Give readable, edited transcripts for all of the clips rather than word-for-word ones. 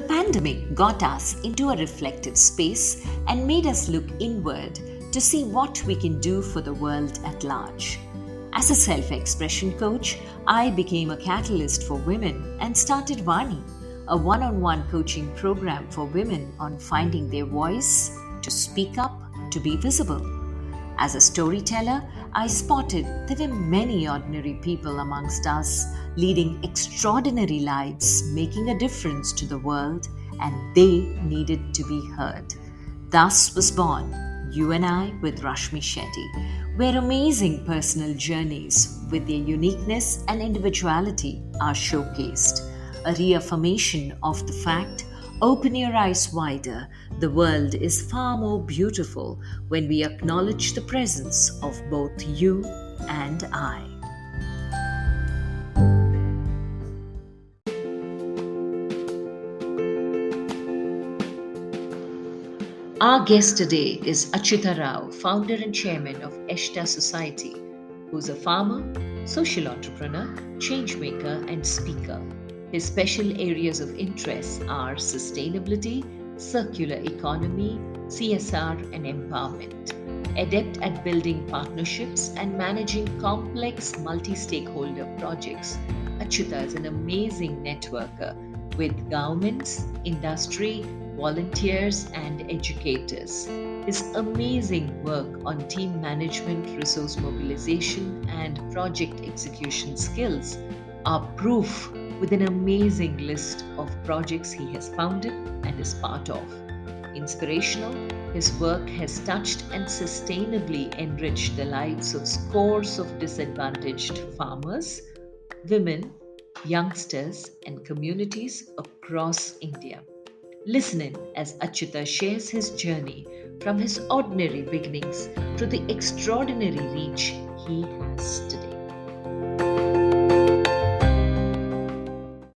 pandemic got us into a reflective space and made us look inward to see what we can do for the world at large. As a self-expression coach, I became a catalyst for women and started Vani, a one-on-one coaching program for women on finding their voice, to speak up, to be visible. As a storyteller, I spotted there were many ordinary people amongst us leading extraordinary lives, making a difference to the world, and they needed to be heard. Thus was born You and I with Rashmi Shetty, where amazing personal journeys with their uniqueness and individuality are showcased, a reaffirmation of the fact: open your eyes wider. The world is far more beautiful when we acknowledge the presence of both you and I. Our guest today is Atchuta Rao, founder and chairman of Estah Society, who's a farmer, social entrepreneur, changemaker, and speaker. His special areas of interest are sustainability, circular economy, CSR, and empowerment. Adept at building partnerships and managing complex multi-stakeholder projects, Atchuta is an amazing networker with governments, industry, volunteers, and educators. His amazing work on team management, resource mobilization, and project execution skills are proof, with an amazing list of projects he has founded and is part of. Inspirational, his work has touched and sustainably enriched the lives of scores of disadvantaged farmers, women, youngsters, and communities across India. Listen in as Atchuta shares his journey from his ordinary beginnings to the extraordinary reach he has today.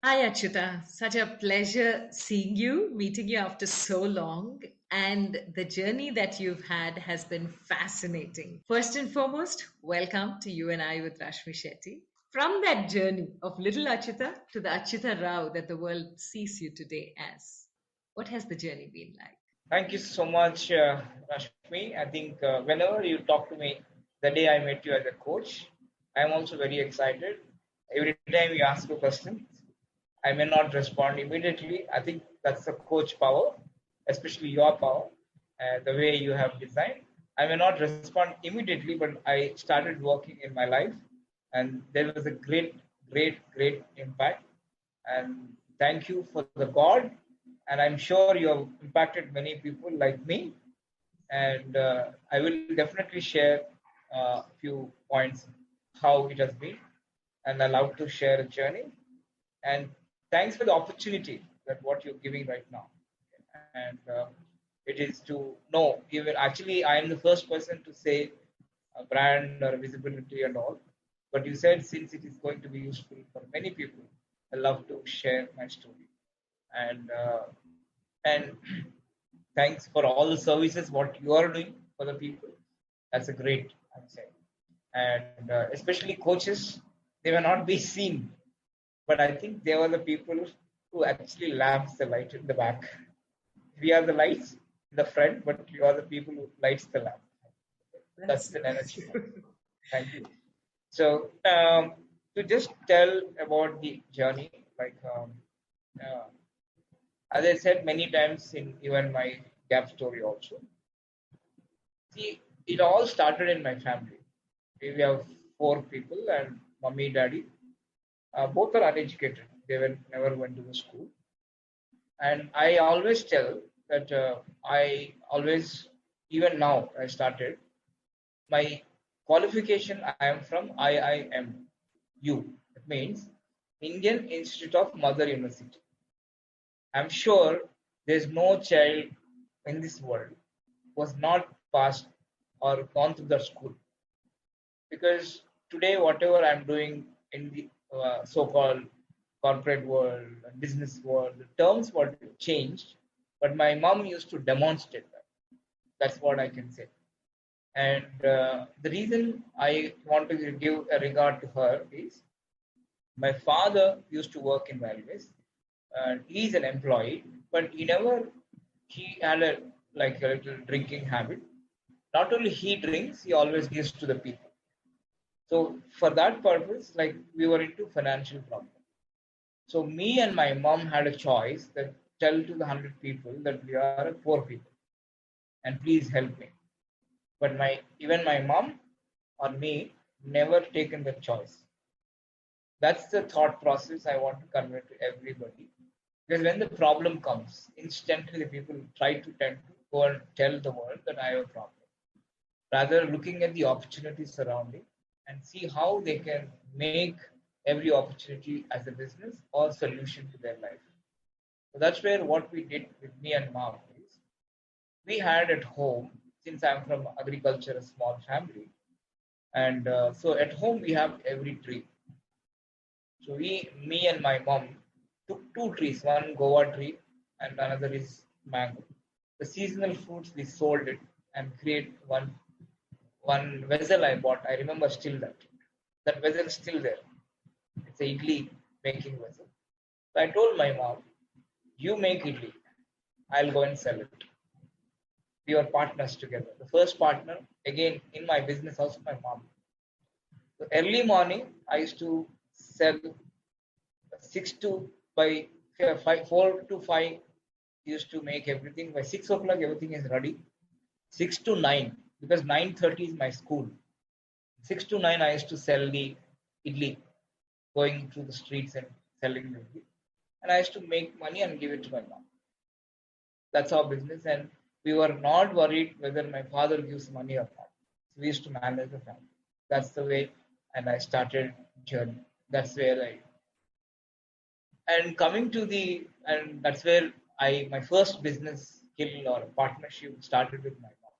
Hi, Achyuta. Such a pleasure seeing you, meeting you after so long. And the journey that you've had has been fascinating. First and foremost, welcome to You and I with Rashmi Shetty. From that journey of little Achyuta to the Achyuta Rao that the world sees you today as, what has the journey been like? Thank you so much, Rashmi. I think whenever you talk to me, the day I met you as a coach, I'm also very excited. Every time you ask a question, I may not respond immediately. I think that's the coach power, especially your power, the way you have designed. I may not respond immediately, but I started working in my life, and there was a great impact. And thank you for the God. And I'm sure you have impacted many people like me. And I will definitely share a few points how it has been, and allowed to share a journey. And thanks for the opportunity that what you're giving right now. And it is to know, even actually I am the first person to say a brand or visibility and all, but you said since it is going to be useful for many people, I love to share my story. And thanks for all the services what you are doing for the people. That's a great, I'd say. And especially coaches, they will not be seen, but I think they were the people who actually lamps the light in the back. We are the lights in the front, but you are the people who lights the lamp. That's the energy. Thank you. So to just tell about the journey, like as I said many times in even my gap story also. See, it all started in my family. We have four people, and mommy, daddy, both are uneducated. They were never went to the school. And I always tell that I always, even now, I started my qualification. I am from IIMU. It means Indian Institute of Mother University. I'm sure there's no child in this world who was not passed or gone through the school, because today whatever I'm doing in the so-called corporate world, business world, the terms were changed, but my mom used to demonstrate that. That's what I can say. And the reason I want to give a regard to her is my father used to work in railways. and he's an employee, but he had a little drinking habit. Not only he drinks, he always gives to the people. So for that purpose, like we were into financial problem. So me and my mom had a choice that tell to the 100 people that we are poor people and please help me. But my mom or me never taken that choice. That's the thought process I want to convey to everybody. Because when the problem comes, instantly the people try to tend to go and tell the world that I have a problem. Rather looking at the opportunities surrounding and see how they can make every opportunity as a business or solution to their life. So that's where what we did with me and mom is we had at home, since I'm from agriculture, a small family, and so at home we have every tree. So me and my mom took two trees, one guava tree and another is mango. The seasonal fruits we sold it and create one vessel I bought. I remember still that vessel is still there. It's a idli making vessel. So I told my mom, "You make idli, I'll go and sell it." We were partners together. The first partner again in my business house, my mom. So early morning, I used to sell six to by five, 4 to 5 used to make everything by 6 o'clock. Everything is ready. 6 to 9 because 9:30 is my school. 6 to 9 I used to sell the idli, going through the streets and selling the idli, and I used to make money and give it to my mom. That's our business, and we were not worried whether my father gives money or not. We used to manage the family. That's the way, and I started journey. That's where I and coming to the and that's where I my first business skill or partnership started with my mom.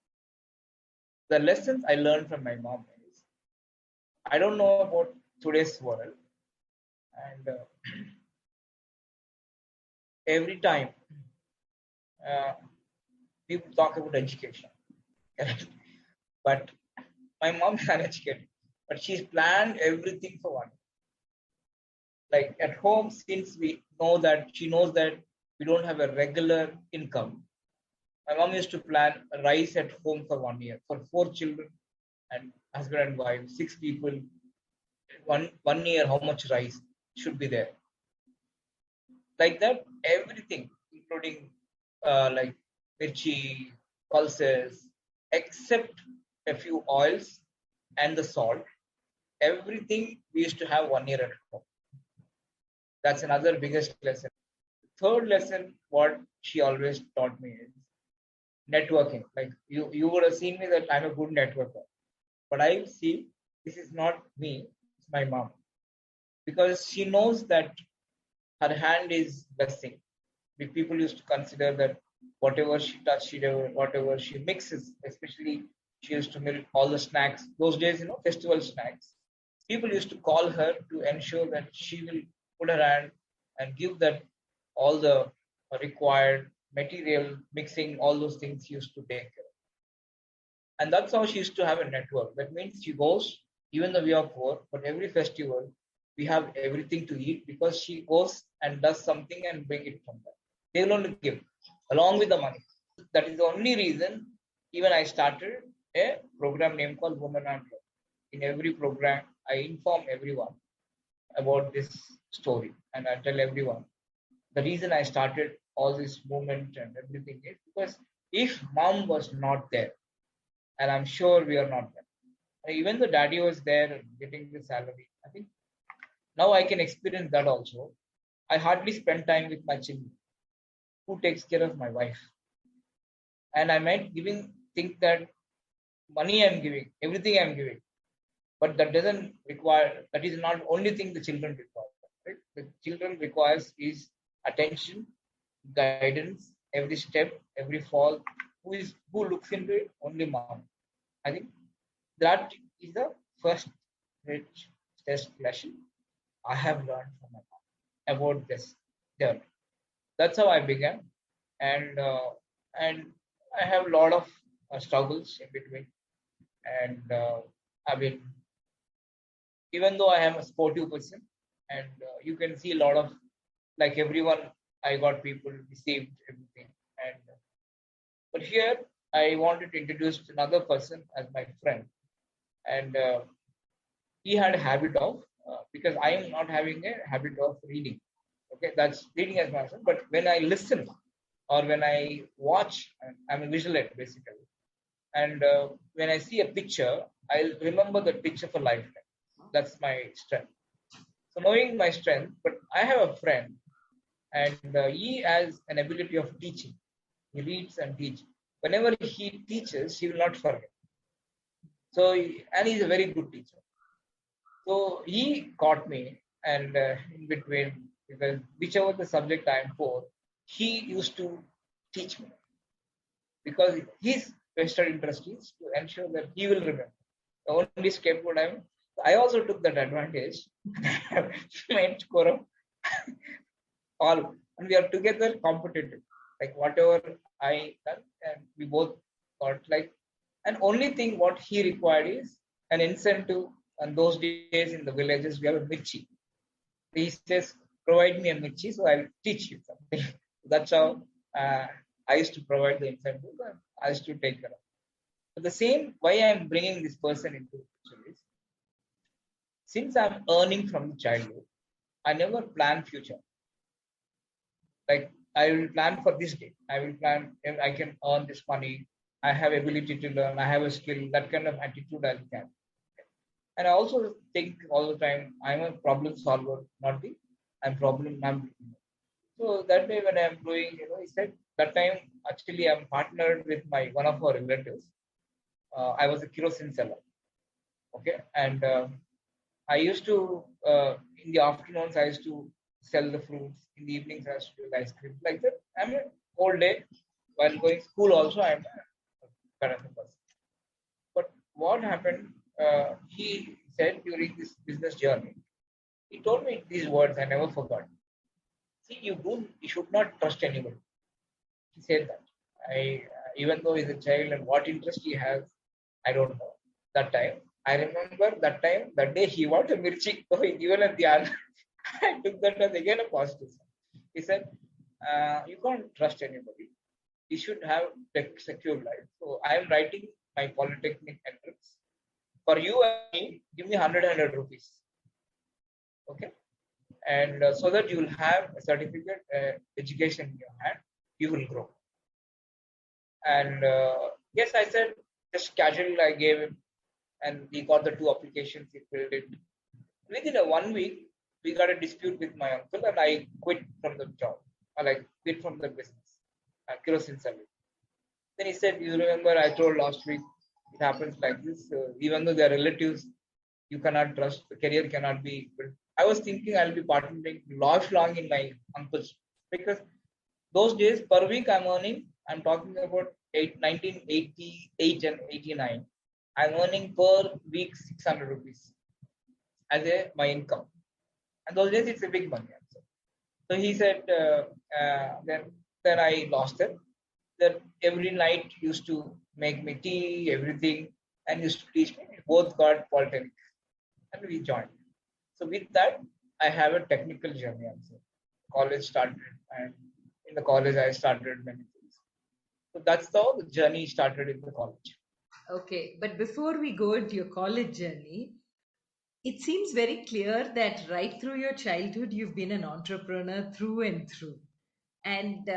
The lessons I learned from my mom is I don't know about today's world, and every time uh, people talk about education, but my mom is uneducated, but she's planned everything for one. Like at home, since we know that she knows that we don't have a regular income, my mom used to plan a rice at home for 1 year for 4 children and husband and wife, 6 people. One year, how much rice should be there? Like that, everything, including like mirchi, pulses, except a few oils and the salt. Everything we used to have 1 year at home. That's another biggest lesson. Third lesson, what she always taught me is networking. Like you would have seen me that I'm a good networker, but I see this is not me, it's my mom, because she knows that her hand is blessing. The people used to consider that whatever she touches, whatever she mixes, especially she used to milk all the snacks. Those days, festival snacks. People used to call her to ensure that she will put her hand and give that all the required material, mixing, all those things she used to take care. And that's how she used to have a network. That means she goes, even though we are poor, but every festival we have everything to eat because she goes and does something and bring it from there. They will only give along with the money. That is the only reason even I started a program name called Women and Love. In every program, I inform everyone about this story and I tell everyone the reason I started all this movement and everything is because if mom was not there, and I'm sure we are not there. Even the daddy was there getting the salary. I think now I can experience that also. I hardly spend time with my children. Who takes care of my wife? And I might giving think that money I'm giving, everything I'm giving, but that doesn't require. That is not only thing the children require. Right? The children requires is attention, guidance, every step, every fall. Who looks into it? Only mom. I think that is the first rich test lesson I have learned from my mom about this journey. That's how I began, and and I have a lot of struggles in between. And I mean, even though I am a sportive person, and you can see a lot of like everyone. I got people received everything. And but here I wanted to introduce another person as my friend, and he had a habit of because I am not having a habit of reading. Okay, that's reading as my son. But when I listen or when I watch, I'm a visualist basically. And when I see a picture, I'll remember the picture for lifetime. That's my strength. So knowing my strength, but I have a friend, and he has an ability of teaching. He reads and teaches. Whenever he teaches, he will not forget. So, and he's a very good teacher. So he caught me, and in between, because whichever the subject I'm for, he used to teach me because his vested interest is to ensure that he will remember. The only scapegoat I also took that advantage. Met Koram all, and we are together competitive. Like whatever I done, and we both got like, and only thing what he required is an incentive. And those days in the villages, we have a mirchi. He says, provide me a mirchi, so I'll teach you something. That's how I used to provide the incentive, and I used to take care of. But the same, why I'm bringing this person into picture is, since I'm earning from the childhood, I never plan future. Like I will plan for this day. I will plan if I can earn this money. I have ability to learn. I have a skill. That kind of attitude I can. And I also think all the time I'm a problem solver, not the I'm problem I'm. So that day when I'm doing, he said that time actually I'm partnered with my one of our relatives. I was a kerosene seller. Okay, and I used to in the afternoons I used to sell the fruits. In the evenings I used to do ice cream. Like that, I'm a whole day while going school. Also, I'm a kind of a person. But what happened? He said during this business journey, he told me these words I never forgot. See, you should not trust anybody. He said that. Even though he's a child and what interest he has, I don't know. That time, I remember that time, that day he wanted mirchi. So he given at the answer. I took that as again a positive sign. He said, you can't trust anybody. You should have secure life. So I am writing my polytechnic entrance. For you and me, give me 100 rupees. Okay. And so that you will have a certificate education in your hand, you will grow. And yes, I said just casually I gave him, and he got the two applications. He filled it. Within a 1 week, we got a dispute with my uncle, and I quit from the job. I like quit from the business, kerosene service. Then he said, "You remember I told last week it happens like this. Even though they're relatives, you cannot trust. The career cannot be built." I was thinking I'll be partnering lifelong in my uncle's because those days per week I'm earning. I'm talking about 1988 and 89. I'm earning per week 600 rupees as a my income, and those days it's a big money. Also. So he said, then I lost it. That every night used to make me tea, everything, and used to teach me. We both got polytechnic, and we joined. So with that, I have a technical journey also. College started, and in the college I started many things. So that's how the journey started in the college. Okay, but before we go into your college journey, it seems very clear that right through your childhood, you've been an entrepreneur through and through. And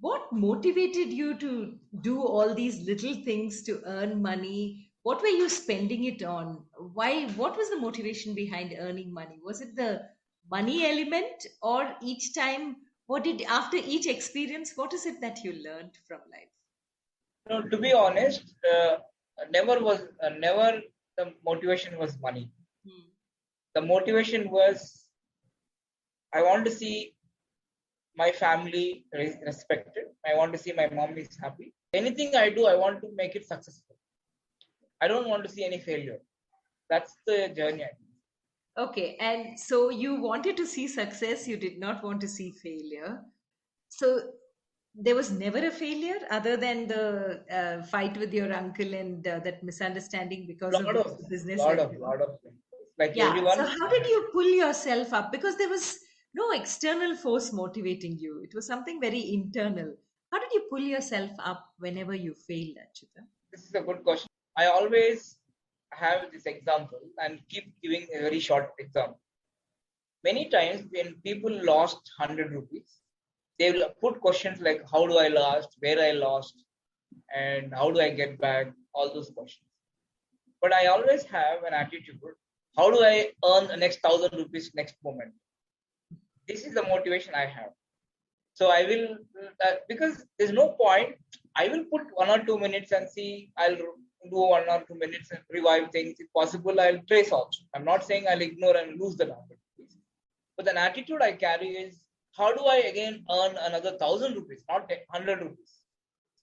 what motivated you to do all these little things to earn money? What were you spending it on? Why? What was the motivation behind earning money? Was it the money element, or each time, what did after each experience, what is it that you learned from life? No, to be honest, never the motivation was money. Hmm. The motivation was I want to see my family respected. I want to see my mom is happy. Anything I do, I want to make it successful. I don't want to see any failure. That's the journey. Okay, and so you wanted to see success, you did not want to see failure. So there was never a failure other than the fight with your uncle and that misunderstanding because of Lot the business lot went of, wrong. lot of things. Like Yeah. So everyone, how did you pull yourself up? Because there was No external force motivating you. It was something very internal. How did you pull yourself up whenever you failed, Achyuta? This is a good question. I always have this example and keep giving a very short example. Many times when people lost 100 rupees, they will put questions like how do I lost, where I lost, and how do I get back, all those questions. But I always have an attitude, how do I earn the next 1,000 rupees next moment? This is the motivation I have. So I will, because there's no point, I will put 1 or 2 minutes and see, I'll do 1 or 2 minutes and revive things. If possible, I'll trace also. I'm not saying I'll ignore and lose the target. But an attitude I carry is, how do I again earn another 1,000 rupees, not 100 rupees?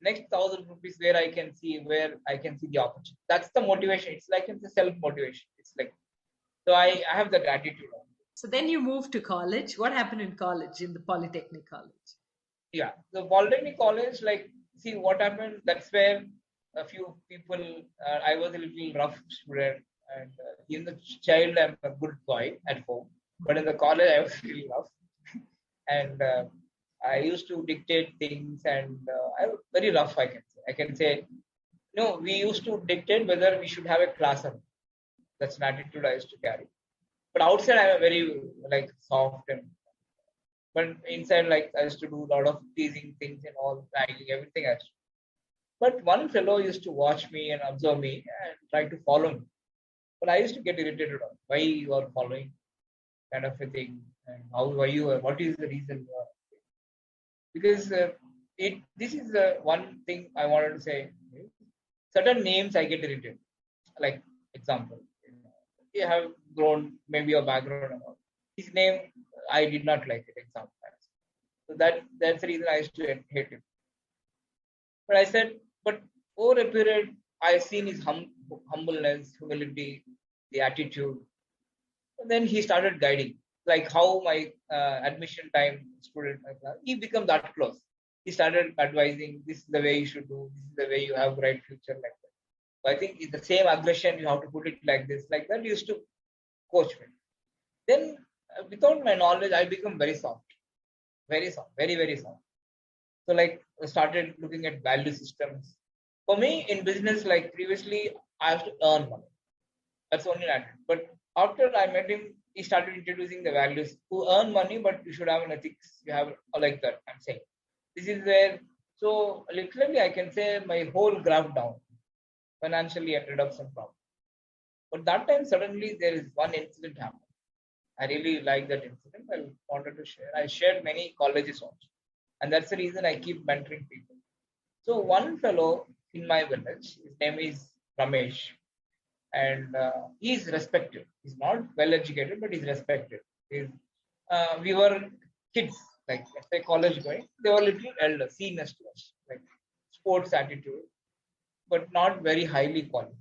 Next 1,000 rupees where I can see the opportunity. That's the motivation. It's like it's a self motivation. It's like, so I have that attitude. So then you moved to college. What happened in college, in the Polytechnic College? Yeah, the polytechnic college, like, see what happened, that's where a few people, I was a little rough student, and in the child I'm a good boy at home, but in the college I was really rough. And I used to dictate things, and I was very rough, I can say no, we used to dictate whether we should have a class or not. That's an attitude I used to carry, but outside I'm a very like soft, and but inside, like, I used to do a lot of teasing things and all, ragging, everything else. But one fellow used to watch me and observe me and try to follow me. But I used to get irritated on why you are following, kind of a thing, and how why you are, what is the reason you are. Because this is the one thing I wanted to say. Certain names I get irritated. Like, example, you have grown maybe your background and all. His name I did not like it. Example. So that's the reason I used to hate him. But I said, but over a period, I seen his humbleness, humility, the attitude. And then he started guiding, like how my admission time student, he became that close. He started advising, this is the way you should do, this is the way you have bright future, like that. So I think it's the same aggression, you have to put it like this, like that. He used to coach me. Then, without my knowledge, I become very soft, very, very soft. So, like, I started looking at value systems. For me, in business, like previously, I have to earn money. That's only that. But after I met him, he started introducing the values to earn money, but you should have an ethics. You have like that. I'm saying this is where. So literally, I can say my whole graph down financially ended up some problem. But that time, suddenly there is one incident happened. I really like that incident. I wanted to share. I shared many colleges also, and that's the reason I keep mentoring people. So one fellow in my village, his name is Ramesh, and he is respected. He's not well educated, but he's respected. We were kids, like, let's say college going. They were little elder, seniors to us, like sports attitude, but not very highly qualified.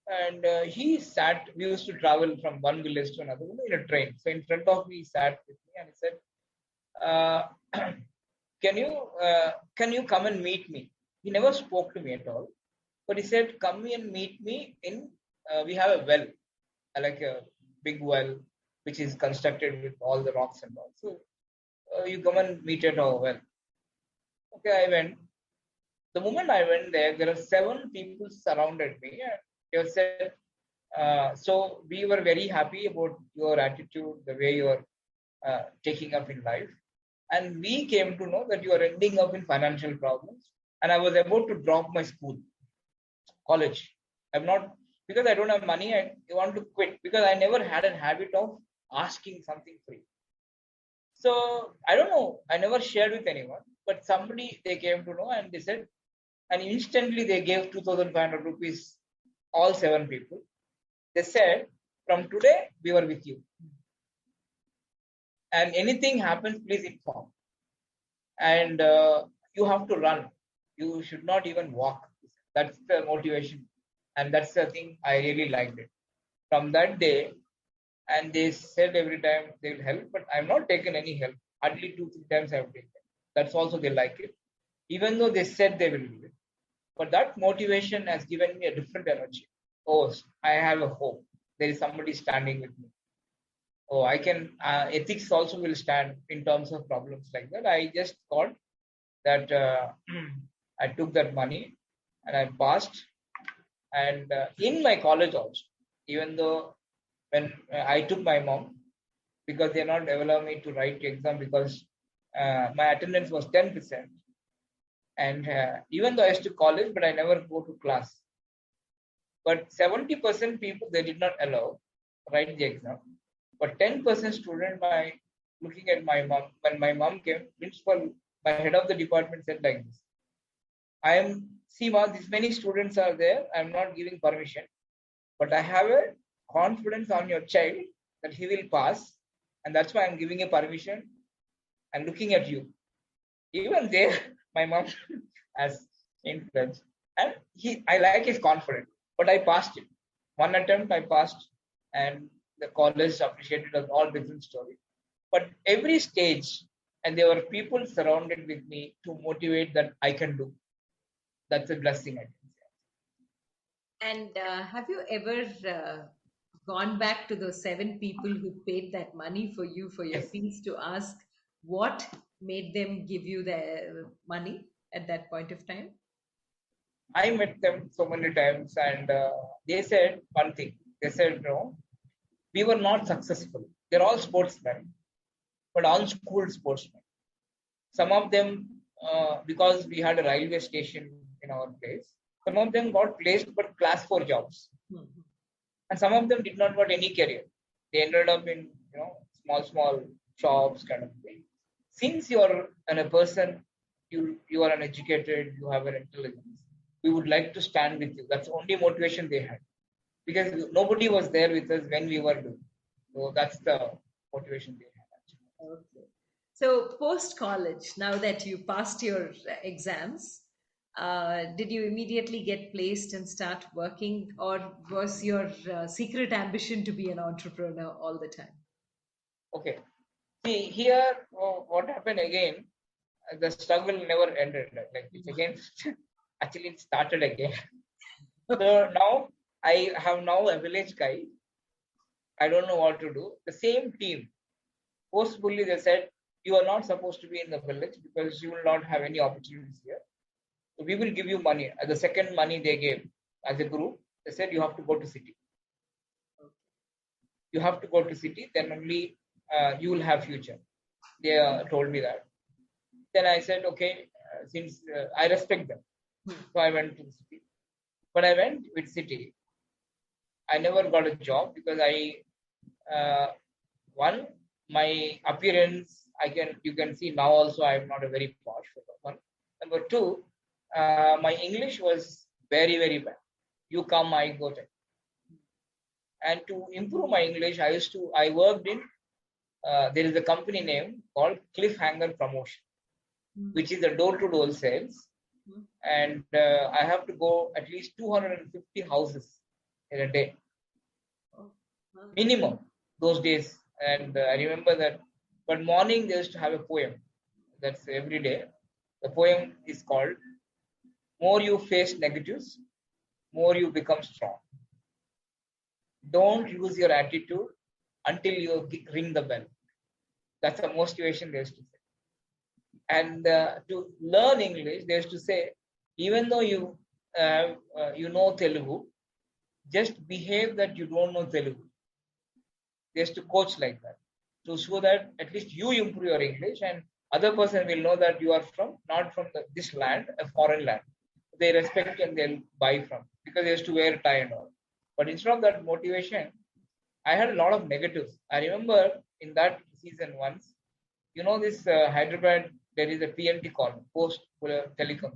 And he sat. We used to travel from one village to another in a train. So in front of me, he sat with me, and he said, uh, can you come and meet me? He never spoke to me at all, but he said, come and meet me in, we have a well, like a big well, which is constructed with all the rocks and all. So you come and meet at our well. Okay, I went. The moment I went there are seven people surrounded me, and they said, so we were very happy about your attitude, the way you are taking up in life. And we came to know that you are ending up in financial problems. And I was about to drop my school, college. I'm not, because I don't have money, I want to quit because I never had a habit of asking something free. So I don't know, I never shared with anyone, but somebody they came to know and they said, and instantly they gave 2,500 rupees, all seven people. They said, from today, we were with you. And anything happens, please inform. And you have to run. You should not even walk. That's the motivation. And that's the thing I really liked it. From that day, and they said every time they will help, but I've not taken any help. Hardly 2, 3 times I've taken. That's also they like it. Even though they said they will do it. But that motivation has given me a different energy. Oh, I have a hope. There is somebody standing with me. oh, I can, ethics also will stand in terms of problems like that. I just thought that I took that money and I passed. And in my college also, even though when I took my mom, because they're not allowing me to write the exam because my attendance was 10%. And even though I used to college, but I never go to class. But 70% people they did not allow write the exam. But 10% student by looking at my mom, when my mom came, principal, my head of the department said like this. I am Seema, these many students are there. I'm not giving permission. But I have a confidence on your child that he will pass. And that's why I'm giving a permission and looking at you. Even there, my mom has influence. And I like his confidence. But I passed it. One attempt I passed, and the college appreciated us all different story. But every stage, and there were people surrounded with me to motivate that I can do. That's a blessing, I think. And have you ever gone back to those seven people who paid that money for you for your Yes, fees to ask what made them give you the money at that point of time? I met them so many times, and they said one thing. They said, no, we were not successful. They're all sportsmen, but all school sportsmen. Some of them, because we had a railway station in our place, some of them got placed but class four jobs, Mhm. and some of them did not got any career. They ended up in small shops kind of thing. Since you're a person, you are uneducated, you have an intelligence. We would like to stand with you. That's the only motivation they had because nobody was there with us when we were doing. So that's the motivation they had. Actually. Okay. So, post college, now that you passed your exams, did you immediately get placed and start working, or was your secret ambition to be an entrepreneur all the time? Okay. See here, what happened again? The struggle never ended. Like it's again, actually, it started again. So now I have now a village guy. I don't know what to do. The same team, forcefully they said, you are not supposed to be in the village because you will not have any opportunities here. So we will give you money. The second money they gave as a group, they said you have to go to city. You have to go to city, then only you will have future. They told me that. Then I said, okay, since I respect them. So I went to the city. But I went with city. I never got a job because uh, one, my appearance, you can see now also I'm not a very posh one. Number two, my English was very, very bad. You come, I go there. And to improve my English, I worked in, there is a company name called Cliffhanger Promotion, which is a door-to-door sales. And I have to go at least 250 houses in a day, minimum those days. And I remember that. But morning they used to have a poem. That's every day. The poem is called "More you face negatives, more you become strong. Don't lose your attitude until you ring the bell." That's the motivation they used to say. And to learn English, they used to say, even though you know Telugu, just behave that you don't know Telugu. They used to coach like that to show that at least you improve your English and other person will know that you are from not from this land, a foreign land. They respect and they'll buy from because they used to wear tie and all. But instead of that motivation, I had a lot of negatives. I remember in that season once, this Hyderabad, there is a PNT call, Post Telecom.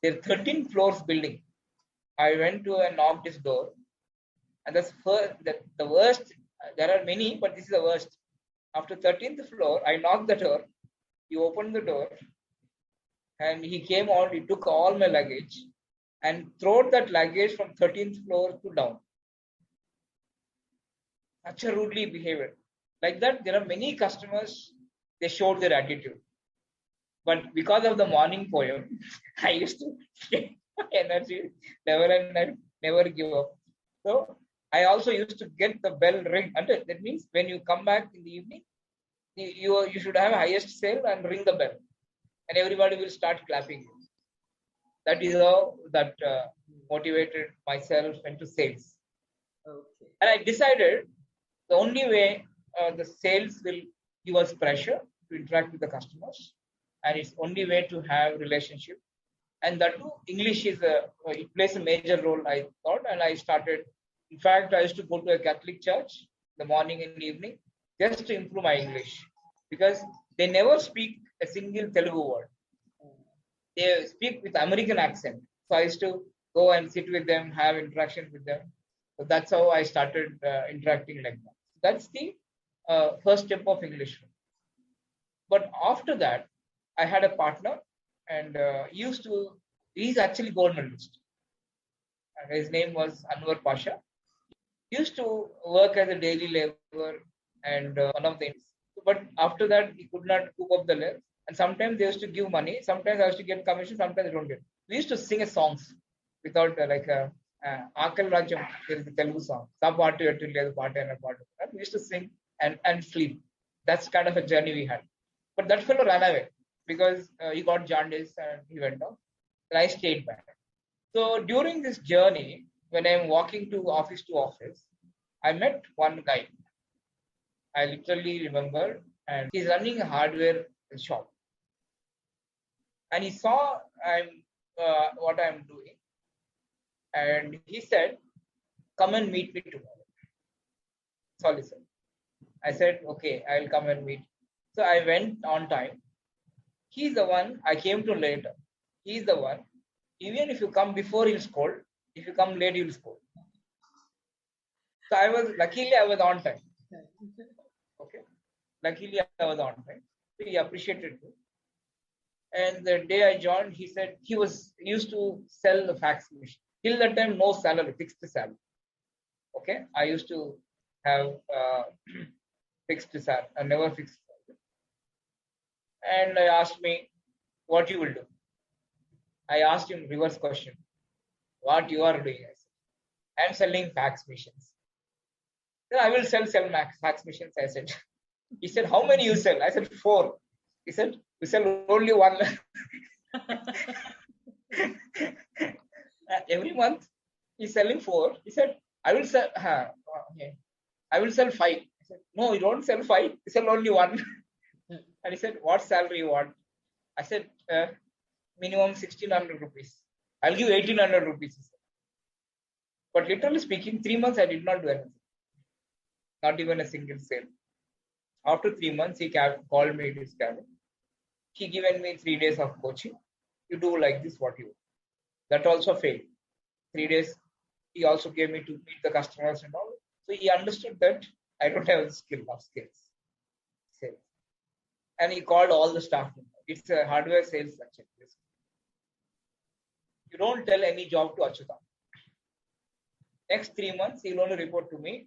There are 13 floors building. I went to and knocked his door, and the worst. There are many, but this is the worst. After 13th floor, I knocked the door. He opened the door, and he came out. He took all my luggage and threw that luggage from 13th floor to down. Such a rudely behavior. Like that, there are many customers. They showed their attitude. But because of the morning poem, I used to get energy level and I never give up. So I also used to get the bell ring. And that means when you come back in the evening, you should have highest sale and ring the bell, and everybody will start clapping. That is how that motivated myself into sales. Okay. And I decided the only way the sales will give us pressure to interact with the customers, and it's only way to have relationship. And that too, English is it plays a major role, I thought, and I started. In fact, I used to go to a Catholic church the morning and evening just to improve my English, because they never speak a single Telugu word. They speak with American accent. So I used to go and sit with them, have interaction with them. So that's how I started interacting like that. That's the first step of English. But after that, I had a partner, and he's actually gold medalist. And his name was Anwar Pasha. He used to work as a daily laborer and one of the. But after that, he could not cook up the life. And sometimes they used to give money. Sometimes I used to get commission. Sometimes I don't get. We used to sing a songs without like a Akal Rajam. There is a Telugu song. We used to sing and sleep. That's kind of a journey we had. But that fellow ran away because he got jaundice and he went off. And I stayed back. So during this journey, when I'm walking to office, I met one guy. I literally remember, and he's running a hardware shop. And he saw what I'm doing, and he said, "Come and meet me tomorrow." Sorry, sir. I said, "Okay, I'll come and meet." So I went on time. He's the one I came to later. He's the one. Even if you come before, he'll scold. If you come late, he'll scold. So luckily I was on time. Okay. Luckily I was on time. So he appreciated me. And the day I joined, he said he used to sell the fax machine. Till that time, no salary, fixed salary. Okay. I used to have fixed salary. I never fixed salary. And I asked me, what you will do? I asked him reverse question. What you are doing? I said, I'm selling fax machines. Then I will sell fax machines, I said. He said, how many you sell? I said, 4. He said, we sell only 1. Every month he's selling 4. He said, I will sell okay. I will sell 5. I said, no, you don't sell 5, you sell only 1. And he said, what salary you want? I said, minimum 1600 rupees. I'll give 1800 rupees. But literally speaking, 3 months I did not do anything. Not even a single sale. After 3 months, he called me to his cabin. He given me 3 days of coaching. You do like this, what you want. That also failed. 3 days, he also gave me to meet the customers and all. So he understood that I don't have the skills. Sales. And he called all the staff. It's a hardware sales section. You don't tell any job to Achyuta. Next 3 months, he will only report to me.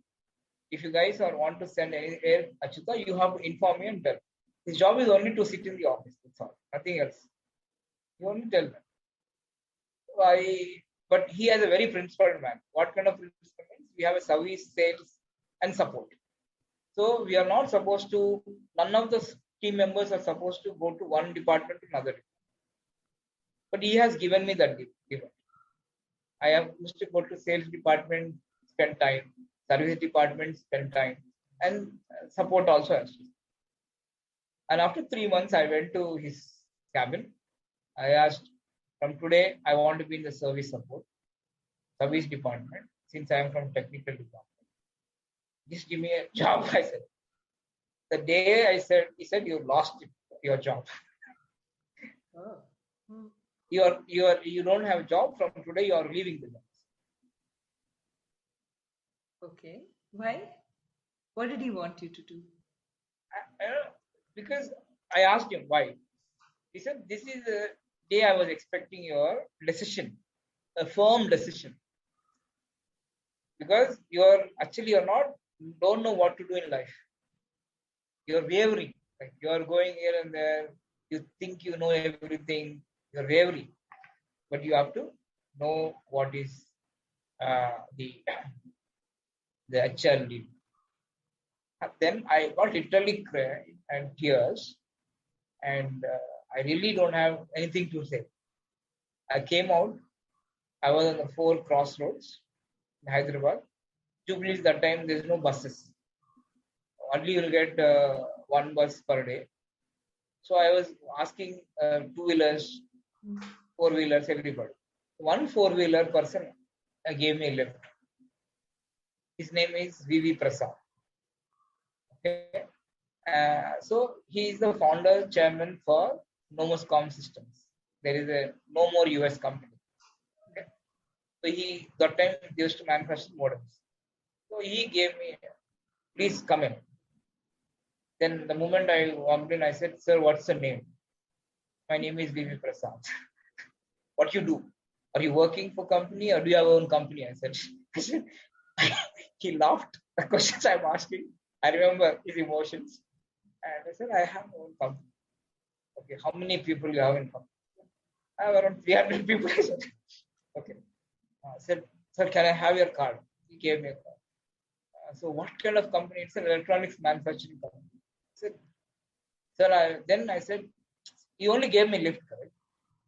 If you guys want to send any Achyuta, you have to inform me and tell. His job is only to sit in the office. That's all. Nothing else. You only tell them. But he has a very principled man. What kind of principle means? We have a service, sales, and support. So we are not supposed to, none of the team members are supposed to go to one department to another. But he has given me that given. I have used to go to sales department, spend time, service department, spend time, and support also has to. And after 3 months, I went to his cabin. I asked, from today, I want to be in the service service department, since I am from technical department. Just give me a job, I said. The day I said, he said, you lost your job. Oh. You don't have a job. From today, you are leaving the job. Okay. Why? What did he want you to do? Because I asked him why. He said, this is the day I was expecting your decision, a firm decision. Because you're don't know what to do in life. You're wavering. Like you're going here and there. You think you know everything. You're wavering. But you have to know what is the the HR lead. And then I got literally cried and tears, and I really don't have anything to say. I came out. I was on the 4 crossroads in Hyderabad. Jubilees that time there's no buses. Only you'll get one bus per day. So I was asking two-wheelers, four-wheelers, everybody. One four-wheeler person gave me a lift. His name is V.V. Prasad. Okay. So he is the founder, chairman for Nomuscom Systems. There is a no more US company. Okay. So he that time used to manufacture modems. So he gave me, please come in. Then the moment I walked in, I said, sir, what's the name? My name is V.V. Prasad. What you do? Are you working for company or do you have your own company? I said, he laughed. The questions I'm asking, I remember his emotions. And I said, I have my own company. Okay, how many people you have in company? I have around 300 people. I said, okay. I said, sir, can I have your card? He gave me a card. So what kind of company? It's an electronics manufacturing company. I said, sir, then I said, he only gave me lift, correct?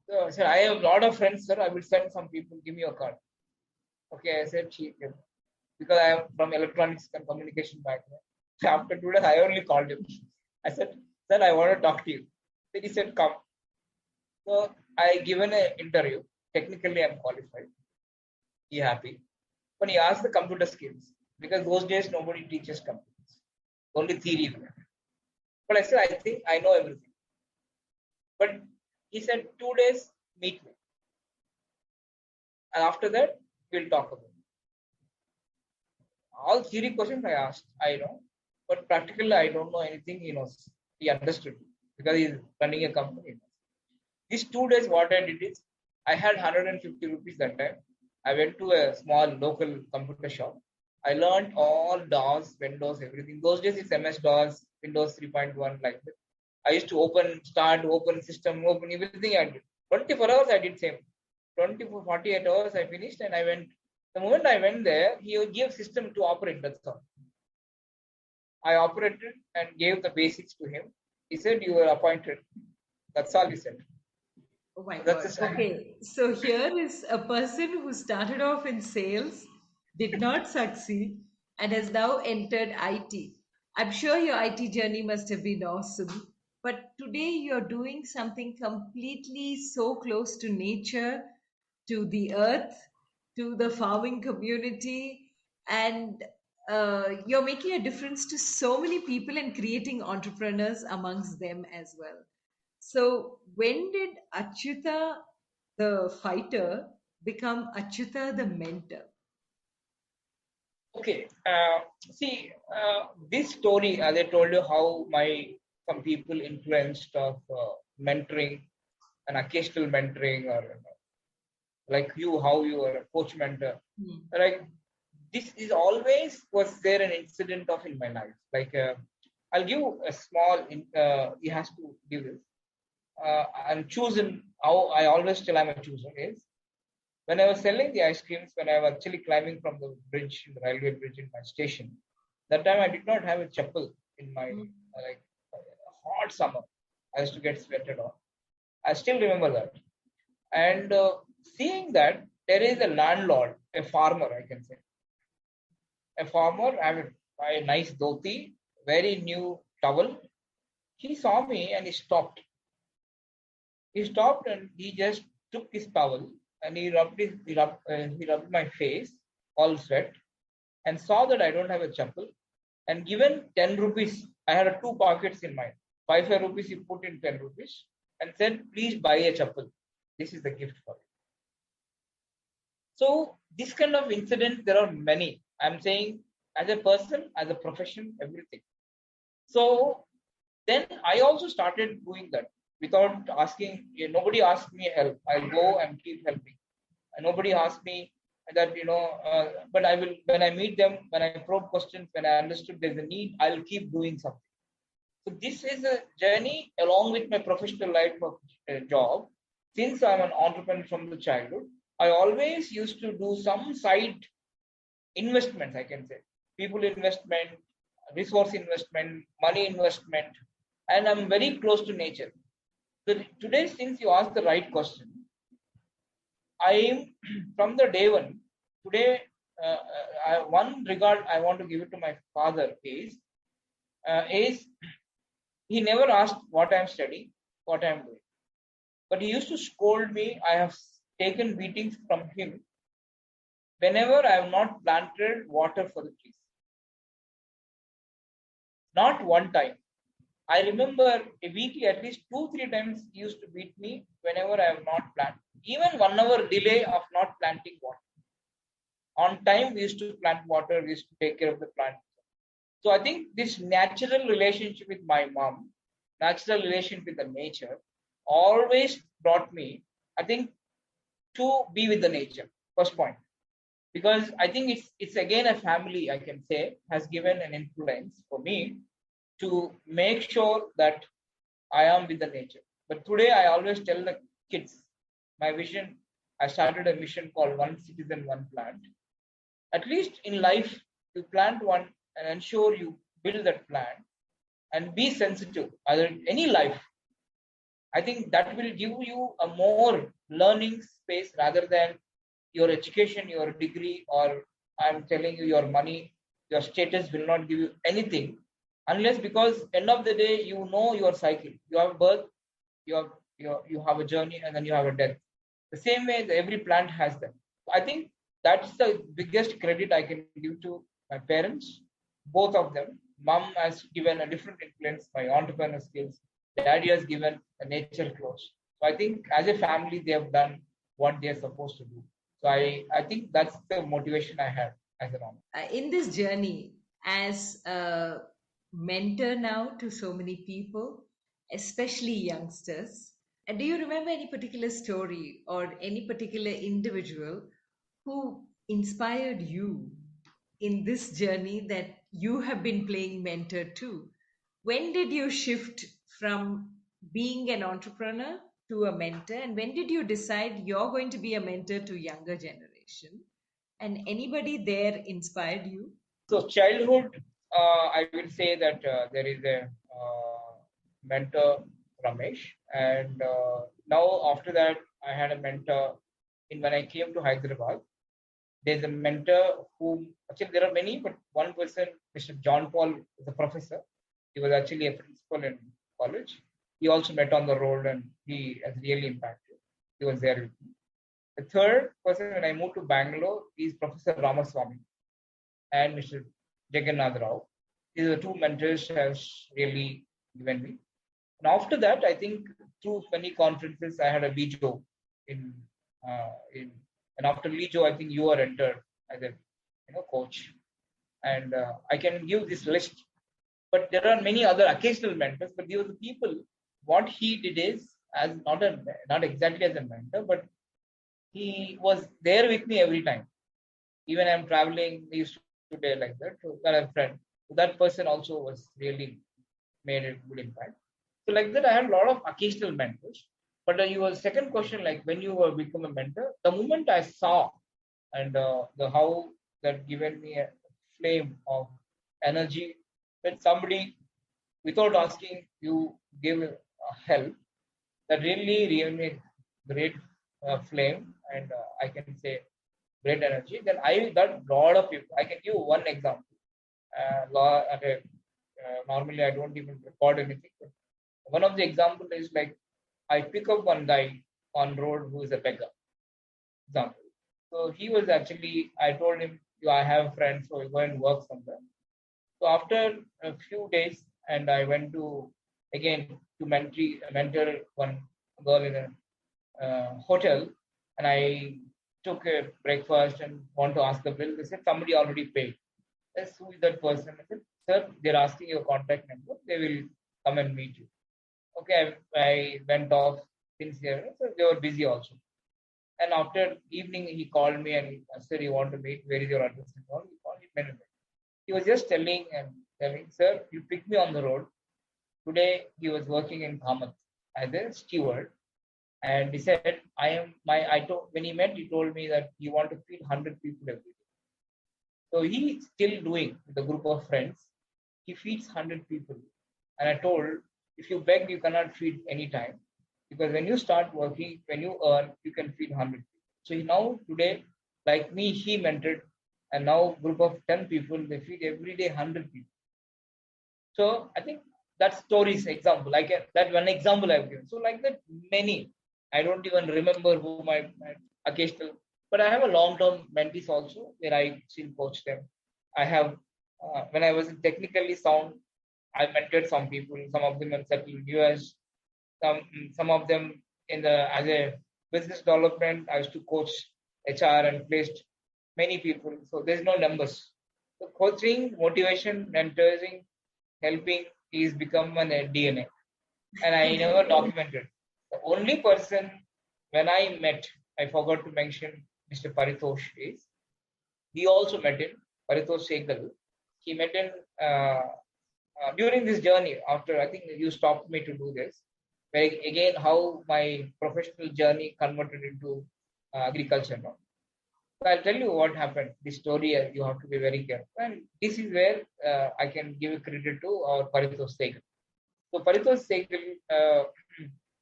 So I said, I have a lot of friends, sir. I will send some people. Give me your card. Okay, I said, because I am from electronics and communication background. So after 2 days, I only called him. I said, sir, I want to talk to you. Then he said, come. So I given an interview. Technically, I'm qualified. He happy. But he asked the computer skills. Because those days, nobody teaches computers. Only theory. But I said, I think I know everything. But he said, 2 days, meet me. And after that, we'll talk about it. All theory questions I asked, I know. But practically, I don't know anything he knows. He understood because he's running a company. These 2 days, what I did is, I had 150 rupees that time. I went to a small local computer shop. I learned all DOS, Windows, everything. Those days, it's MS-DOS, Windows 3.1, like that. I used to open system, open everything I did. 24 hours I did same. 24, 48 hours I finished and I went. The moment I went there, he would give system to operate, that's all. I operated and gave the basics to him. He said, you were appointed. That's all he said. Oh my That's God. Okay. So here is a person who started off in sales, did not succeed, and has now entered IT. I'm sure your IT journey must have been awesome. But today you're doing something completely so close to nature, to the earth, to the farming community, and you're making a difference to so many people and creating entrepreneurs amongst them as well. So, when did Achyuta the fighter become Achyuta the mentor? okay. See, this story, as I told you, how some people influenced of mentoring and occasional mentoring, or like you, how you are a coach mentor. Like this is always was there an incident of in my life. Like I'll give a small. He has to give this. I'm choosing how I always tell I'm a chooser is when I was selling the ice creams, when I was actually climbing from the bridge, the railway bridge in my station, that time I did not have a chapel in my like hot summer. I used to get sweated on. I still remember that. And seeing that there is a landlord, a farmer, I can say, a farmer, I mean, a nice dhoti, very new towel. He saw me and he stopped. He stopped and he just took his towel and he rubbed my face, all sweat, and saw that I don't have a chapel, and given 10 rupees. I had two pockets in mine. 5 rupees he put in 10 rupees and said, please buy a chapel. This is the gift for you. So this kind of incidents, there are many. I'm saying as a person, as a profession, everything. So then I also started doing that without asking. Nobody asked me help. I'll go and keep helping. And nobody asked me that, but I will, when I meet them, when I probe questions, when I understood there's a need, I'll keep doing something. So this is a journey along with my professional life of job. Since I'm an entrepreneur from the childhood, I always used to do some side investments, I can say. people investment, resource investment, money investment, and I'm very close to nature. So today, since you asked the right question, I am from the day one. Today, one regard I want to give it to my father is he never asked what I'm studying, what I'm doing, but he used to scold me. I have taken beatings from him whenever I have not planted water for the trees. Not one time. I remember a weekly, at least 2-3 times, he used to beat me whenever I have not planted. Even 1 hour delay of not planting water. On time, we used to plant water, we used to take care of the plant. So I think this natural relationship with my mom, natural relationship with the nature, always brought me, I think, to be with the nature. First point, because I think it's again a family, I can say, has given an influence for me to make sure that I am with the nature. But today I always tell the kids my vision. I started a mission called One Citizen, One Plant. At least in life, you plant one and ensure you build that plant and be sensitive. Either any life, I think that will give you a more learning space rather than your education, your degree, or I'm telling you, your money, your status will not give you anything unless because end of the day you know your cycle. You have birth, you have a journey, and then you have a death. The same way every plant has that. I think that's the biggest credit I can give to my parents, both of them. Mom has given a different influence, my entrepreneur skills. Daddy has given a nature close. So I think as a family, they have done what they are supposed to do. So I think that's the motivation I have as an entrepreneur. In this journey, as a mentor now to so many people, especially youngsters, do you remember any particular story or any particular individual who inspired you in this journey that you have been playing mentor to? When did you shift from being an entrepreneur to a mentor, and when did you decide you're going to be a mentor to younger generation? And anybody there inspired you? So childhood, I will say that there is a mentor Ramesh, and now after that I had a mentor in when I came to Hyderabad. There's a mentor who actually there are many, but one person, Mr. John Paul, is a professor. He was actually a principal in college. He also met on the road, and he has really impacted. He was there with me. The third person, when I moved to Bangalore, is Professor Ramaswamy and Mr. Jagannath Rao. These are the two mentors has really given me. And after that, I think through many conferences, I had a Lijo in and after Lijo, I think you are entered as a coach, and I can give this list. But there are many other occasional mentors. But these are the people. What he did is as not exactly as a mentor, but he was there with me every time. Even I'm traveling, he used to do like that. So that a friend. So that person also was really made a good impact. So like that, I had a lot of occasional mentors. But your second question, like when you were become a mentor, the moment I saw and the how that given me a flame of energy when somebody without asking you give help, that really really great flame and I can say great energy. Then I got lot of people. I can give one example. Normally I don't even record anything. But one of the example is like I pick up one guy on road who is a beggar. Example. So he was actually I told him I have friends, so we go and work somewhere. So after a few days, and I went to again to mentor one girl in a hotel, and I took a breakfast and want to ask the bill. They said somebody already paid. I said, who is that person? I said, sir, they're asking your contact number. They will come and meet you. Okay, I went off sincere. So they were busy also. And after evening, he called me and he said, you want to meet? Where is your address? And all. He called me. He was just telling, sir, you picked me on the road. Today, he was working in Kamath as a steward. And he said, when he met, he told me that he want to feed 100 people every day. So he's still doing with a group of friends. He feeds 100 people. And I told, if you beg, you cannot feed any time. Because when you start working, when you earn, you can feed 100 people. So now today, like me, he mentored, and now group of 10 people, they feed every day 100 people. So I think that story's example. That one example I've given. So like that, many. I don't even remember who my occasional, but I have a long-term mentees also where I still coach them. I have when I was technically sound, I mentored some people. Some of them have settled in US. Some of them in the as a business development. I used to coach HR and placed many people. So there's no numbers. So coaching, motivation, mentoring, helping is become an DNA, and I never documented. The only person when I met, I forgot to mention Mr. Paritosh is. He also met in Paritosh Segal. He met in during this journey. After I think you stopped me to do this, where again how my professional journey converted into agriculture now. So I'll tell you what happened. This story you have to be very careful, and this is where I can give credit to our Paritosh Segal. So Paritosh Segal,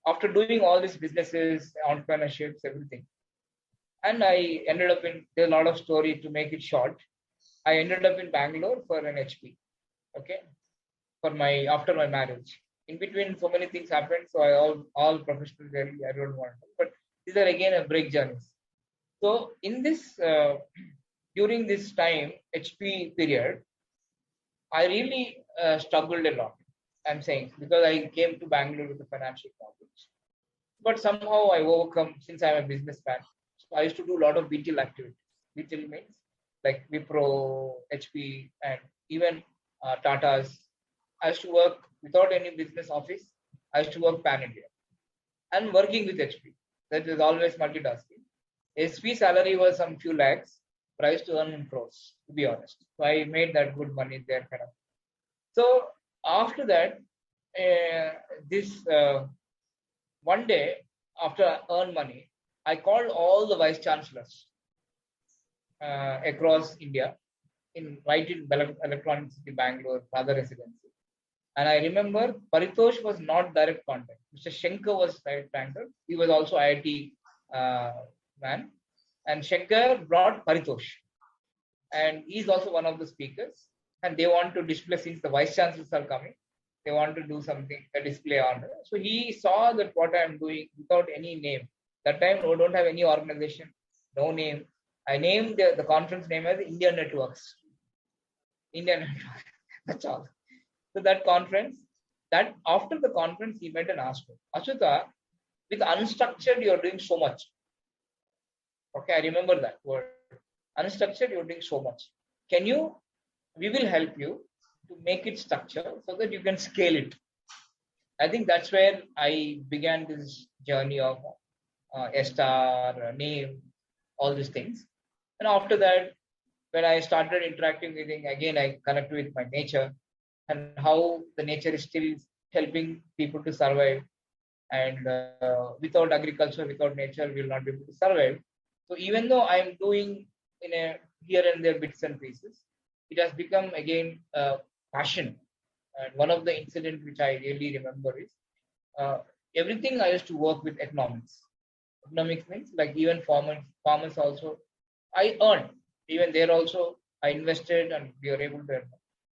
after doing all these businesses, entrepreneurships, everything, and I ended up in there's a lot of story to make it short. I ended up in Bangalore for an HP. Okay, for my after my marriage. In between, so many things happened. So I all professional really I don't want to. But these are again a break journeys. So in this during this time HP period, I really struggled a lot. I'm saying because I came to Bangalore with a financial problems, but somehow I overcome since I'm a businessman. So I used to do a lot of BTL activities. BTL means like Wipro, HP, and even Tata's. I used to work without any business office. I used to work pan India and working with HP. That is always multitasking. SP salary was some few lakhs, but I used to earn in crores, to be honest. So I made that good money there, kind of. So after that, this one day after I earned money, I called all the vice chancellors across India in right in Electronic City, Bangalore, other residency. And I remember Paritosh was not direct contact. Mr. Shankar was direct contact. He was also IIT man. And Shankar brought Paritosh. And he's also one of the speakers. And they want to display, since the vice chancellors are coming, they want to do something, a display on it. So he saw that what I'm doing without any name. That time, we don't have any organization, no name. I named the conference name as Indian Networks. Indian Networks. That's all. So that conference, that after the conference, he met and asked me, Achyuta, with unstructured, you're doing so much. Okay, I remember that word. Unstructured, you're doing so much. Can you, we will help you to make it structure so that you can scale it. I think that's where I began this journey of Estah, name, all these things. And after that, when I started interacting with it, again, I connected with my nature and how the nature is still helping people to survive. And without agriculture, without nature, we will not be able to survive. So even though I'm doing in a here and there bits and pieces, it has become again a passion. And one of the incidents which I really remember is uh, everything I used to work with economics. Economics means like even farmers also. I earned even there also. I invested and we were able to earn.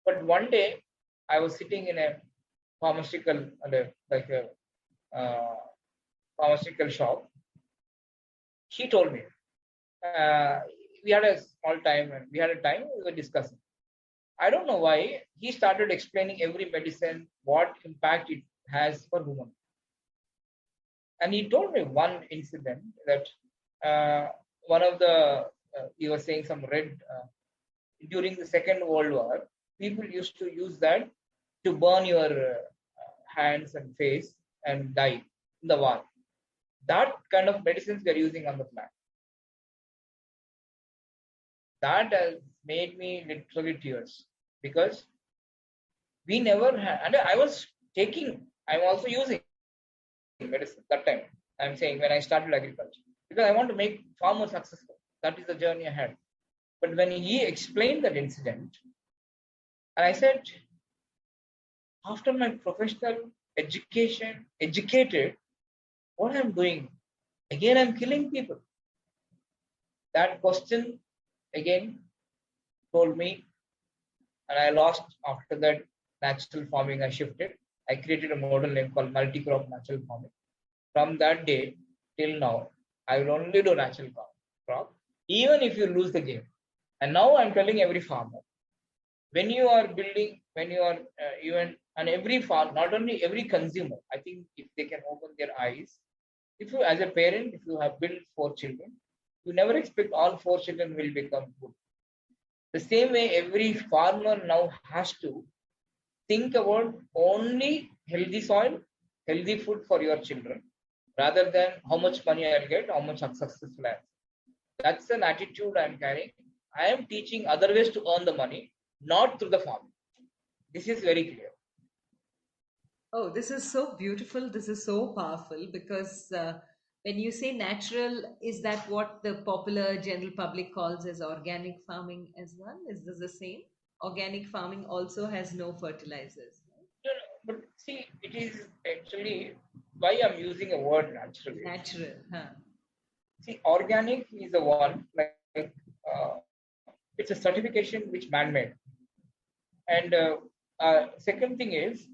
But one day I was sitting in a pharmaceutical like a uh, pharmaceutical shop. She told me we had a small time and we had a time we were discussing. I don't know why he started explaining every medicine what impact it has for human. And he told me one incident that one of the he was saying some red during the Second World War, people used to use that to burn your hands and face and die in the war. That kind of medicines they're using on the plant. That has made me literally tears because we never had, and I was taking, I'm also using medicine that time. I'm saying when I started agriculture because I want to make farmers successful. That is the journey ahead. But when he explained that incident, and I said, after my professional educated, what I'm doing? Again, I'm killing people. That question again told me, and I lost after that natural farming. I shifted. I created a model name called multi-crop natural farming. From that day till now, I will only do natural crop, even if you lose the game. And now I'm telling every farmer, when you are building, when you are even, and every farm, not only every consumer, I think if they can open their eyes, if you, as a parent, if you have built 4 children, you never expect all 4 children will become good. The same way, every farmer now has to think about only healthy soil, healthy food for your children, rather than how much money I'll get, how much successful I am. That's an attitude I'm carrying. I am teaching other ways to earn the money, not through the farming. This is very clear. Oh, this is so beautiful. This is so powerful because when you say natural, is that what the popular general public calls as organic farming as well? Is this the same? Organic farming also has no fertilizers. No, no, but see, it is actually why I'm using a word naturally. Natural, huh? See, organic is the one, like it's a certification which man-made. And second thing is,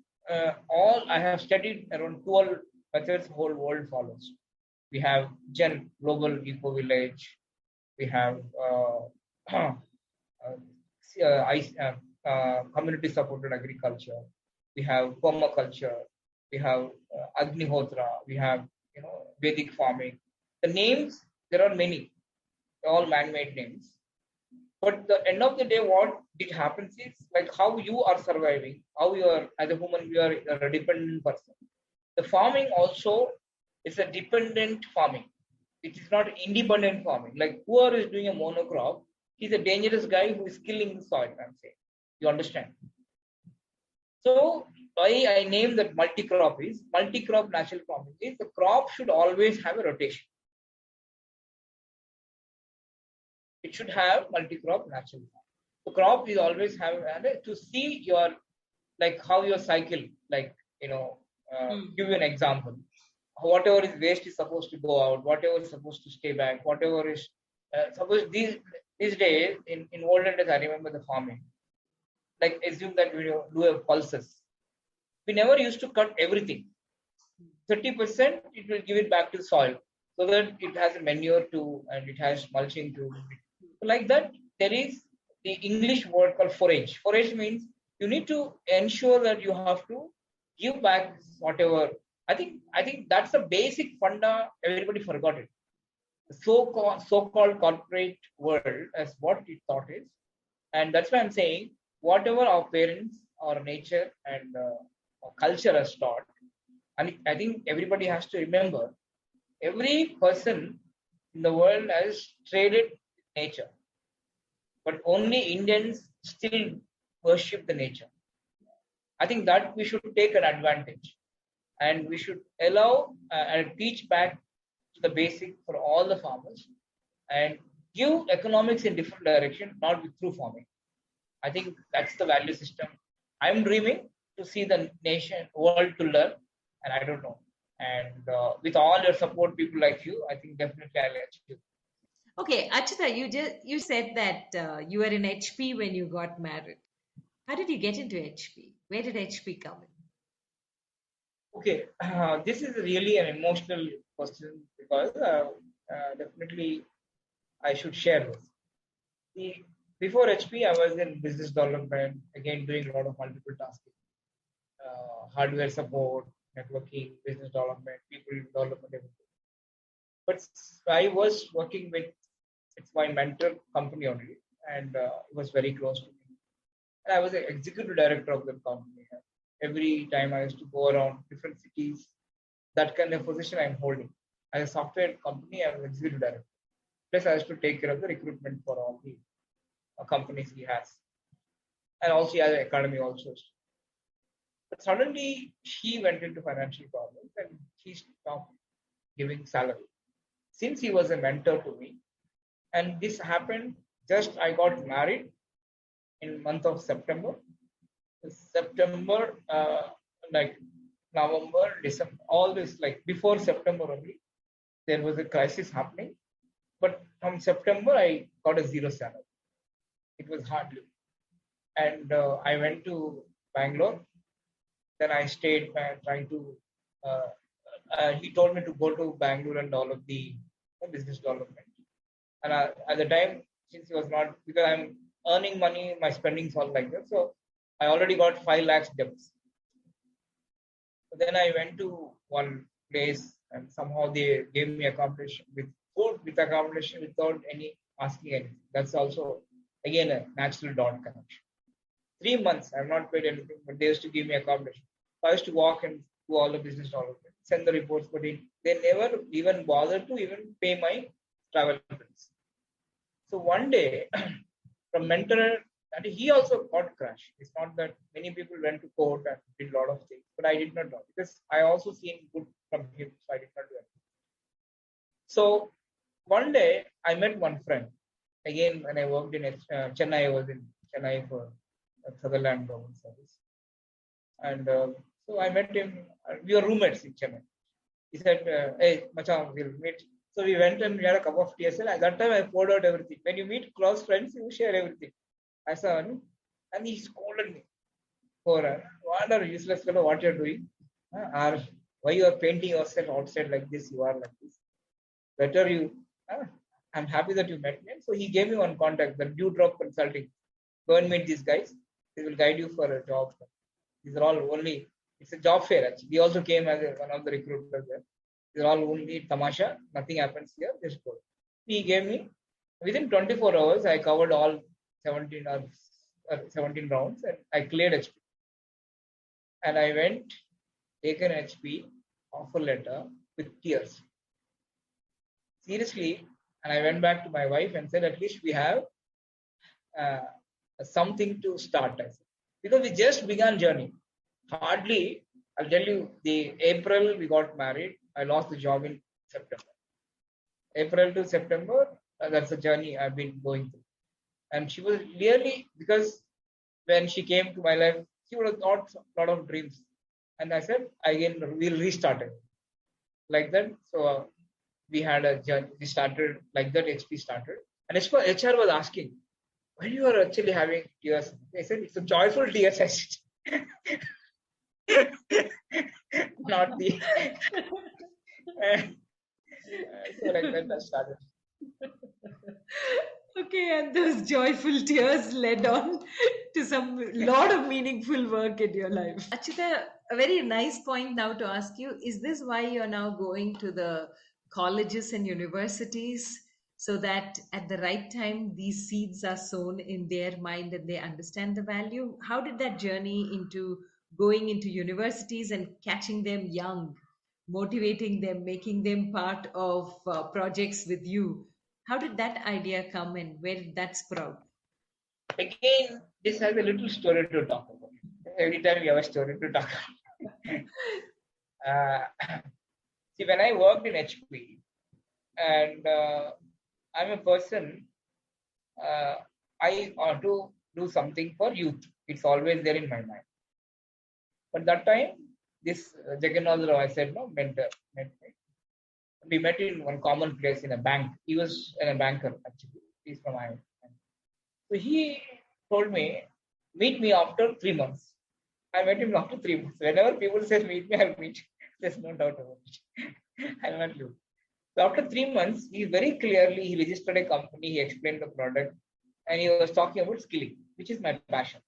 all I have studied around 12 methods whole world follows. We have Gen Global Eco Village. We have community supported agriculture. We have permaculture. We have Agnihotra. We have Vedic farming. The names, there are many, all man-made names. But the end of the day, what it happens is like how you are surviving, how you are as a human, you are a dependent person. The farming also is a dependent farming. It is not independent farming. Like whoever is doing a monocrop, he's a dangerous guy who is killing the soil. I'm saying, you understand? So why I name that multi-crop is multi-crop natural farming is the crop should always have a rotation. It should have multi-crop natural farming. The crop is always have to see your like how your cycle like give you an example. Whatever is waste is supposed to go out, whatever is supposed to stay back, whatever is suppose these days in olden days I remember the farming. Like assume that we do a pulses. We never used to cut everything. 30% it will give it back to the soil so that it has a manure too and it has mulching too. Like that, there is the English word called forage. Forage means you need to ensure that you have to give back whatever. I think that's the basic funda. Everybody forgot it. The so-called corporate world as what it thought is, and that's why I'm saying whatever our parents, our nature, and our culture has taught, and I think everybody has to remember every person in the world has traded nature, but only Indians still worship the nature. I think that we should take an advantage and we should allow and teach back to the basic for all the farmers and give economics in different direction, not with through farming. I think that's the value system. I'm dreaming to see the nation, world to learn, and I don't know. And with all your support, people like you, I think definitely I'll achieve. Okay, Achita, you said that you were in HP when you got married. How did you get into HP? Where did HP come in? Okay, this is really an emotional question because definitely I should share this. The, before HP, I was in business development, again doing a lot of multiple tasking, hardware support, networking, business development, people development, everything. But I was working with it's my mentor company only, and it was very close to me. And I was the executive director of the company. Every time I used to go around different cities, that kind of position I'm holding. As a software company, I was executive director. Plus, I used to take care of the recruitment for all the companies he has, and also he has an academy also. But suddenly, he went into financial problems and he stopped giving salary. Since he was a mentor to me, and this happened Just I got married in month of September. September, like November, December, all this like before September only, there was a crisis happening. But from September, I got a zero salary. It was hardly. And I went to Bangalore. Then I stayed trying to. Uh, he told me to go to Bangalore and develop the business development. And at the time, since he was not, because I'm earning money, my spendings all like that. So I already got 5 lakhs debts. So then I went to one place and somehow they gave me accommodation with food, with accommodation without any asking anything. That's also again a natural dot connection. 3 months I've not paid anything, but they used to give me accommodation. So I used to walk and do all the business development, send the reports, but they never even bothered to even pay my travel bills. So one day, from mentor, and he also got crash. It's not that many people went to court and did a lot of things, but I did not know because I also seen good from him, so I did not do anything. So one day I met one friend. Again, when I worked in Chennai, I was in Chennai for Sutherland Government Service, and so I met him. We were roommates in Chennai. He said, "Hey, Macham, we'll meet." So we went and we had a cup of tea. At that time, I poured out everything. When you meet close friends, you share everything. I saw him, and he scolded me for what are useless fellow, what you're doing? Or why you are painting yourself outside like this, you are like this. Better you, I'm happy that you met me. So he gave me one contact, the Dewdrop Consulting. Go and meet these guys. They will guide you for a job. These are all only, it's a job fair actually. He also came as one of the recruiters there. These are all only tamasha, nothing happens here, just go. He gave me, within 24 hours, I covered all 17 or 17 rounds and I cleared HP. And I went, taken HP, offer letter with tears. Seriously, and I went back to my wife and said, at least we have something to start. I said. Because we just began journey. Hardly, I'll tell you, the April we got married. I lost the job in September. April to September, that's a journey I've been going through. And she was really, because when she came to my life, she would have thought a lot of dreams. And I said, again, we'll restart it. Like that. So we had a journey. We started like that, HP started. And HR was asking, why you are actually having tears? I said, it's a joyful tears. I said. Not the. So like that, I started. Okay, and those joyful tears led on to some lot of meaningful work in your life. Achita, a very nice point now to ask you. Is this why you're now going to the colleges and universities so that at the right time these seeds are sown in their mind and they understand the value? How did that journey into going into universities and catching them young, motivating them, making them part of projects with you? How did that idea come and where did that sprout? Again, this has a little story to talk about. Every time we have a story to talk about. See, when I worked in HP, and I'm a person, I want to do something for youth. It's always there in my mind. But that time, this Jagannath Rao, I said, no, mentor. We met in one common place in a bank. He was a banker, actually. He's from Ireland. So he told me, meet me after 3 months. I met him after 3 months. Whenever people say meet me, I'll meet. There's no doubt about it. I'll not leave. So after 3 months, he very clearly he registered a company, he explained the product, and he was talking about skilling, which is my passion.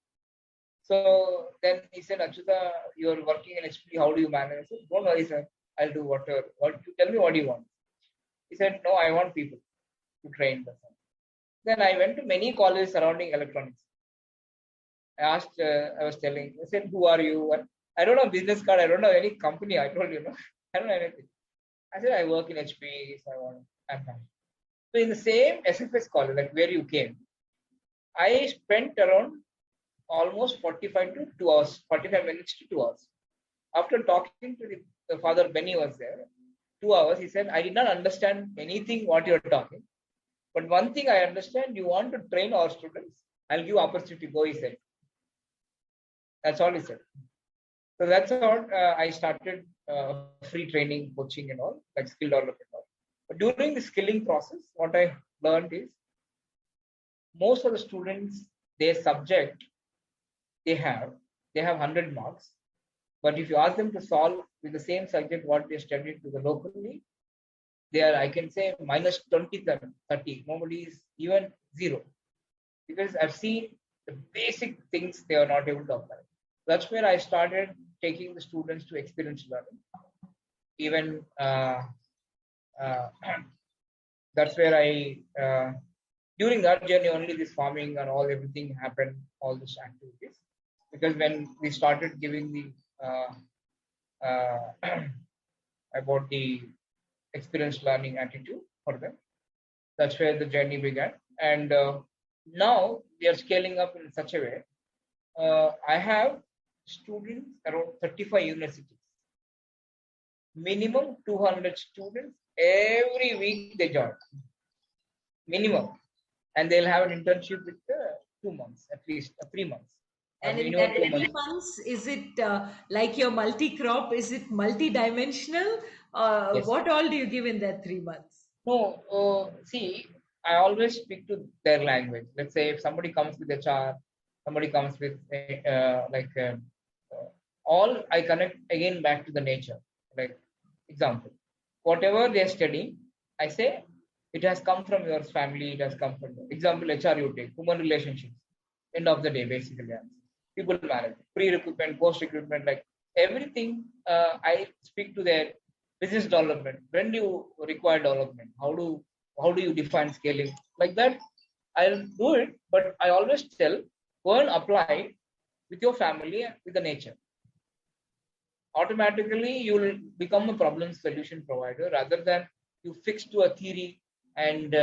So then he said, Achyuta, you're working in HP, how do you manage? I said, don't worry, sir. I'll do whatever. What you tell me what you want. He said, no, I want people to train them. Then I went to many colleges surrounding electronics. I asked, I was telling, I said, who are you? What? I don't have business card. I don't have any company. I told you, no, I don't have anything. I said, I work in HP. So I want, I'm fine. So in the same SFS college, like where you came, I spent around almost 45 to 2 hours, 45 minutes to 2 hours. After talking to the father, Benny was there, 2 hours, he said, I did not understand anything what you're talking, But one thing I understand, you want to train our students, I'll give opportunity, go, he said. That's all he said. So that's how I started free training, coaching and all, like skill development. But during the skilling process, what I learned is most of the students, their subject they have, they have 100 marks. But if you ask them to solve with the same subject what they studied to the locally, they are, I can say, minus 20, 30. Nobody is even zero. Because I've seen the basic things they are not able to apply. That's where I started taking the students to experience learning. Even uh, that's where during that journey only this farming and all everything happened, all these activities. Because when we started giving the about the experience learning attitude for them, that's where the journey began. And now we are scaling up in such a way. I have students around 35 universities, minimum 200 students every week they join, minimum, and they'll have an internship with 2 months at least, 3 months, or And in minimum that two 3 months. months, is it like your multi-crop? Is it multi-dimensional? Yes. What all do you give in that 3 months? No, see, I always speak to their language. Let's say if somebody comes with a chart, somebody comes with all, I connect again back to the nature. Like example, whatever they are studying, I say it has come from your family. It has come from example HR you take human relationships. End of the day, basically, yeah. People management, pre-recruitment, post-recruitment, like everything. I speak to their business development. When do you require development? How do you define scaling? Like that, I'll do it. But I always tell, go and apply with your family and with the nature. Automatically, you'll become a problem solution provider rather than you fix to a theory. And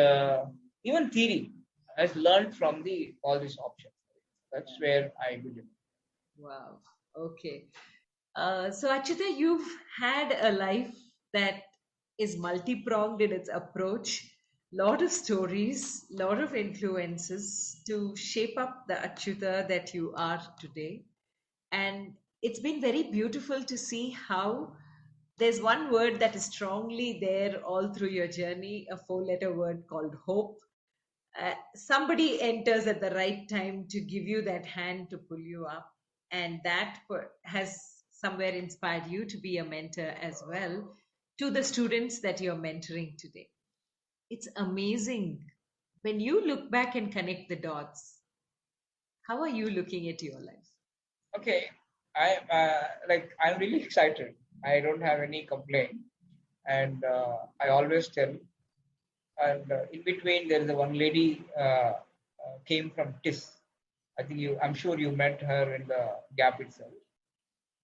even theory has learned from the all these options. That's where I believe. Wow. Okay. So, Achita, you've had a life that is multi-pronged in its approach. Lot of stories, lot of influences to shape up the Achyuta that you are today. And it's been very beautiful to see how there's one word that is strongly there all through your journey, a four-letter word called hope. Somebody enters at the right time to give you that hand to pull you up, and that has somewhere inspired you to be a mentor as well to the students that you're mentoring today. It's amazing when you look back and connect the dots. How are you looking at your life? Okay, I'm really excited. I don't have any complaint, and I always tell. And in between, there is a one lady came from TIS. I think you. I'm sure you met her in the gap itself.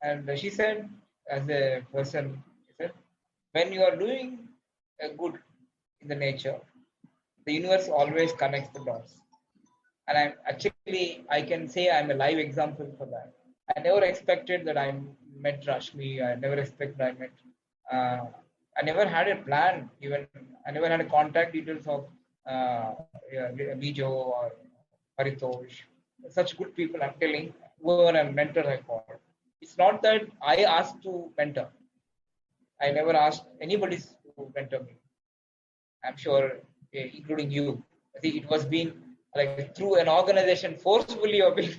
And she said, as a person, she said, when you are doing a good in the nature, the universe always connects the dots. And I can say I'm a live example for that. I never expected that I met Rashmi. I never expected I met. Uh, I never had a plan. Even I never had a contact details of yeah, Lijo or Paritosh. Such good people. I'm telling whoever I'm mentor I call. It's not that I asked to mentor. I never asked anybody to mentor me. I'm sure, including you. I think it was being like through an organization forcefully or being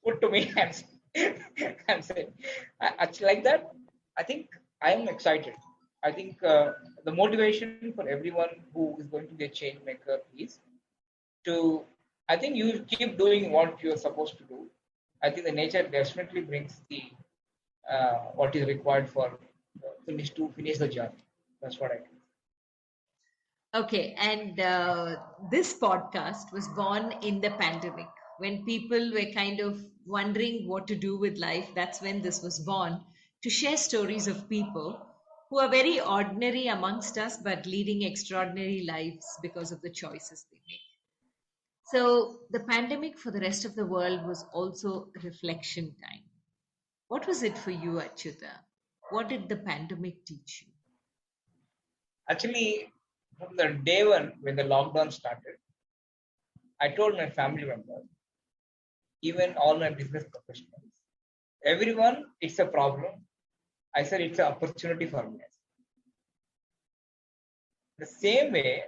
put to me. I'm saying, actually like that. I think I am excited. I think the motivation for everyone who is going to be a change maker is to. I think you keep doing what you are supposed to do. I think the nature definitely brings the what is required for finish the journey. That's what I think. Okay, and this podcast was born in the pandemic when people were kind of wondering what to do with life. That's when this was born to share stories of people who are very ordinary amongst us but leading extraordinary lives because of the choices they make. So, the pandemic for the rest of the world was also reflection time. What was it for you, Achyuta? What did the pandemic teach you? Actually, From the day one, when the lockdown started, I told my family members, even all my business professionals, everyone, it's a problem. I said it's an opportunity for me. The same way,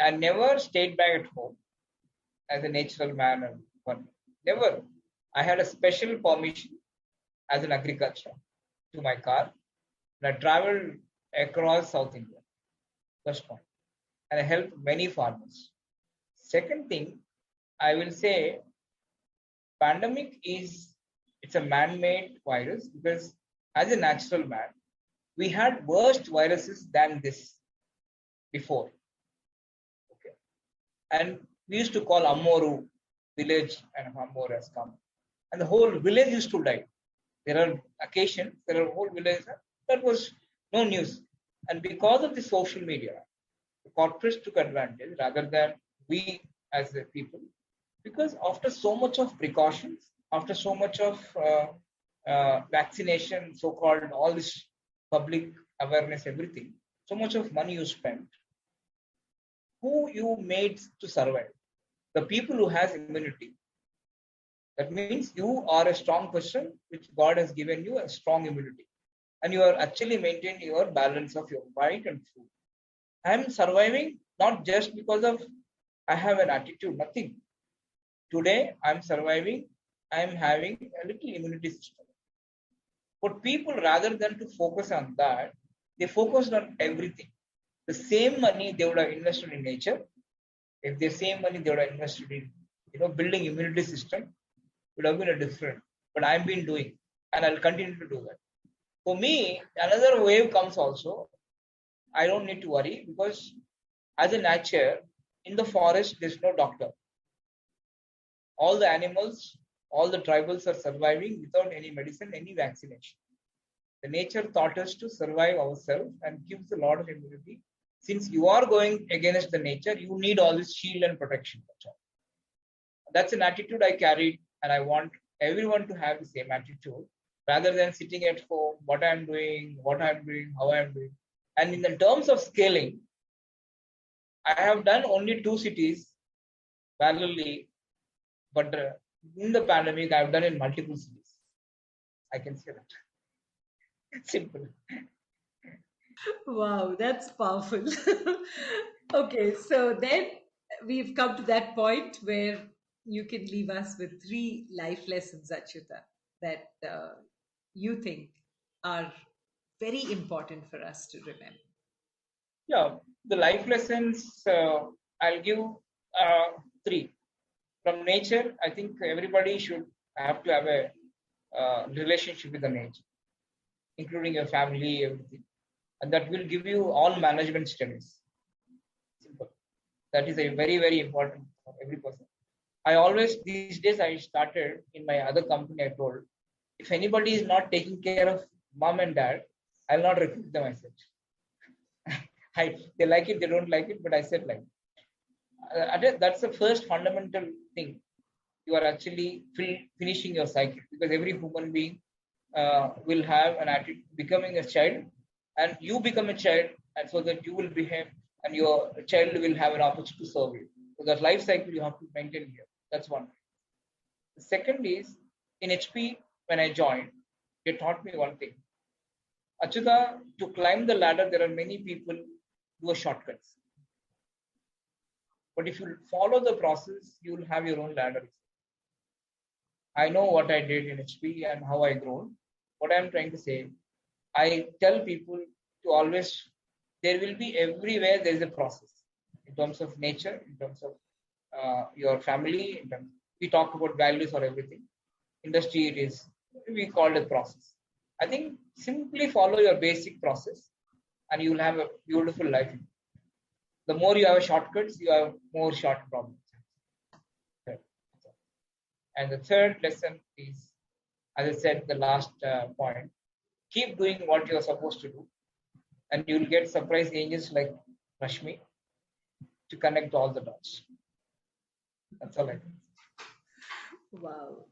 I never stayed back at home as a natural man and one. Never. I had a special permission as an agriculture to my car. And I traveled across South India. First point. And I helped many farmers. Second thing, I will say pandemic is it's a man-made virus because as a natural man, we had worse viruses than this before. Okay. And we used to call Amoru village and Amor has come. And the whole village used to die. There are occasions, there are whole villages that was no news. And because of the social media, the corporates took advantage rather than we as the people. Because after so much of precautions, after so much of vaccination, so-called all this public awareness, everything, so much of money you spent, who you made to survive? The people who has immunity. That means you are a strong person, which God has given you a strong immunity, and you are actually maintaining your balance of your diet and food. I am surviving not just because of I have an attitude, nothing. Today I am surviving. I am having a little immunity system. But people, rather than to focus on that, they focused on everything. The same money they would have invested in nature. If the same money they would have invested in, building immunity system, would have been a different. But I've been doing, and I'll continue to do that. For me, another wave comes also. I don't need to worry because as a nature, in the forest, there's no doctor. All the animals, all the tribals are surviving without any medicine, any vaccination. The nature taught us to survive ourselves and gives a lot of immunity. Since you are going against the nature, you need all this shield and protection. That's an attitude I carried, and I want everyone to have the same attitude rather than sitting at home, what I'm doing, how I'm doing. And in the terms of scaling, I have done only 2 cities parallelly, but in the pandemic, I've done in multiple cities. I can say that. Simple. Wow, that's powerful. Okay, so then we've come to that point where you can leave us with 3 life lessons, Achyuta, that you think are very important for us to remember. Yeah, the life lessons I'll give 3. From nature, I think everybody should have to have a relationship with the nature, including your family, everything. And that will give you all management studies. Simple. That is a very, very important for every person. I always, these days, I started in my other company, I told, if anybody is not taking care of mom and dad, I'll not recruit them, I said. They like it, they don't like it, but I said like, that's the first fundamental thing. You are actually finishing your cycle because every human being will have an attitude becoming a child, and you become a child, and so that you will behave, and your child will have an opportunity to serve you. So that life cycle you have to maintain here. That's one. The second is in HP when I joined, they taught me one thing. Achyuta, to climb the ladder, there are many people who are shortcuts. But if you follow the process, you will have your own ladder. I know what I did in HP and how I grown. What I'm trying to say, I tell people to always, there will be everywhere there is a process in terms of nature, in terms of your family. We talk about values or everything. Industry, it is, we call it process. I think simply follow your basic process and you will have a beautiful life. The more you have shortcuts, you have more short problems. And the third lesson is, as I said, the last point, keep doing what you're supposed to do, and you'll get surprise angels like Rashmi to connect all the dots. That's all I think. Wow.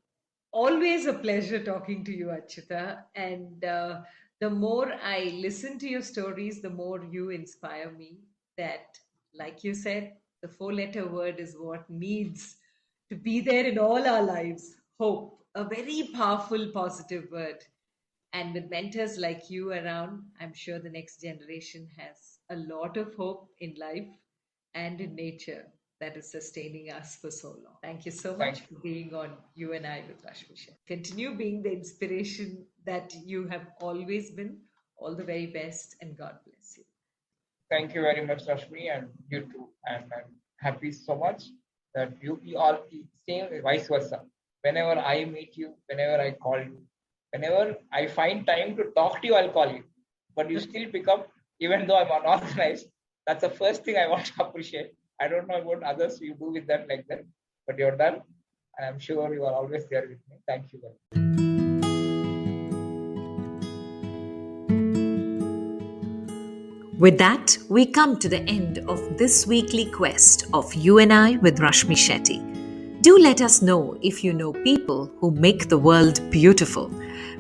Always a pleasure talking to you, Achyuta. And the more I listen to your stories, the more you inspire me. that, like you said, the four-letter word is what needs to be there in all our lives. Hope, a very powerful, positive word. And with mentors like you around, I'm sure the next generation has a lot of hope in life and in nature that is sustaining us for so long. Thank you so much Thank for being on You and I with Rashmi Shetty. Continue being the inspiration that you have always been. All the very best, and God bless you. Thank you very much, Rashmi, and you too. And I'm happy so much that you all same vice versa. Whenever I meet you, whenever I call you, whenever I find time to talk to you, I'll call you. But you still pick up, even though I'm unorganized. That's the first thing I want to appreciate. I don't know about others you do with that like that, but you're done. And I'm sure you are always there with me. Thank you very much. With that, we come to the end of this weekly quest of You and I with Rashmi Shetty. Do let us know if you know people who make the world beautiful.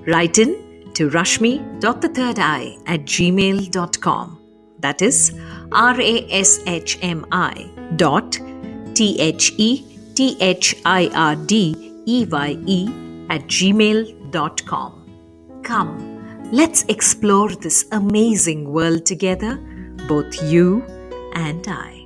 Write in to rashmi.thethirdeye@gmail.com. That is rashmi.thethirdeye@gmail.com. Come, let's explore this amazing world together, both you and I.